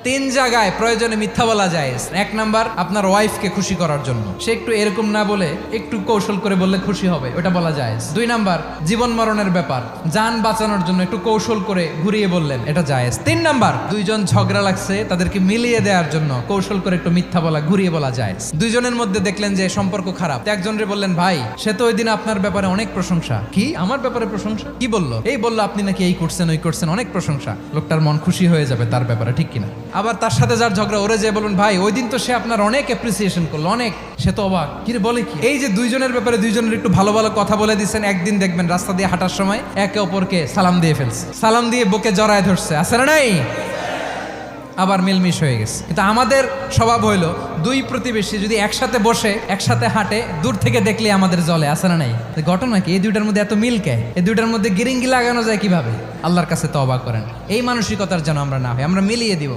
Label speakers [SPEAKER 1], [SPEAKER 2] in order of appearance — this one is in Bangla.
[SPEAKER 1] তিন জায়গায় প্রয়োজনে মিথ্যা বলা যায়। এক নাম্বার, আপনার ওয়াইফকে খুশি করার জন্য, সে একটু এরকম না বলে একটু কৌশল করে বললে খুশি হবে, ওটা বলা যায়। দুই নাম্বার, জীবন মরণের ব্যাপার, জান বাঁচানোর জন্য একটু কৌশল করে ঘুরিয়ে বললেন, এটা জায়েজ। তিন নাম্বার, দুইজন ঝগড়া লাগছে, তাদেরকে মিলিয়ে দেওয়ার জন্য কৌশল করে একটু মিথ্যা বলা, ঘুরিয়ে বলা যায়। দুইজনের মধ্যে দেখলেন যে সম্পর্ক খারাপ, একজনরে বললেন, ভাই সে তো ওই দিন আপনার ব্যাপারে অনেক প্রশংসা। কি আমার ব্যাপারে প্রশংসা? কি বললো? এই বললো আপনি নাকি এই করছেন ওই করছেন, অনেক প্রশংসা। লোকটার মন খুশি হয়ে যাবে তার ব্যাপারে, ঠিক কিনা? আবার তার সাথে যার ঝগড়া, ওরে যে বলুন, ভাই ওই দিন তো সে আপনার অনেক অ্যাপ্রিসিয়েশন করলো, অনেক, সে তো অবাক, কি রে বলে কি? এই যে দুইজনের ব্যাপারে দুইজনের একটু ভালো ভালো কথা বলে দিচ্ছেন, একদিন দেখবেন রাস্তা দিয়ে হাঁটার সময় একে অপরকে সালাম দিয়ে ফেলছে, সালাম দিয়ে বুকে জড়ায় ধরছে, আছে না নাই? আবার মিলমিশ হয়ে গেছে। কিন্তু আমাদের স্বভাব হইলো, দুই প্রতিবেশী যদি একসাথে বসে একসাথে হাঁটে, দূর থেকে দেখলে আমাদের জলে, আছে না নাই? ঘটনা কি? এই দুইটার মধ্যে এত মিল কে? এই দুইটার মধ্যে গিরিঙ্গি লাগানো যায় কিভাবে? আল্লাহর কাছে তওবা করেন, এই মানসিকতার যেন আমরা না হয়, আমরা মিলিয়ে দিব।